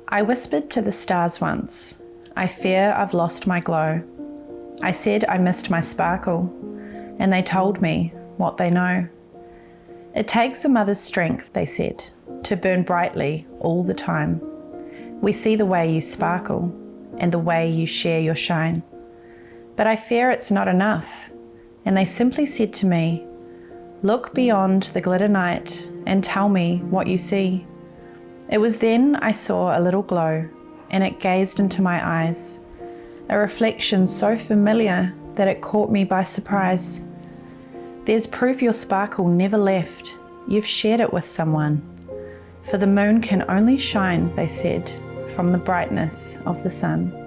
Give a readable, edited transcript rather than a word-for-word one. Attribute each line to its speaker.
Speaker 1: I whispered to the stars once, I fear I've lost my glow. I said I missed my sparkle, and they told me what they know. It takes a mother's strength, they said, to burn brightly all the time. We see the way you sparkle and the way you share your shine. But I fear it's not enough, and they simply said to me, look beyond the glitter night and tell me what you see. It was then I saw a little glow, and it gazed into my eyes, a reflection so familiar that it caught me by surprise. There's proof your sparkle never left. You've shared it with someone. For the moon can only shine, they said, from the brightness of the sun.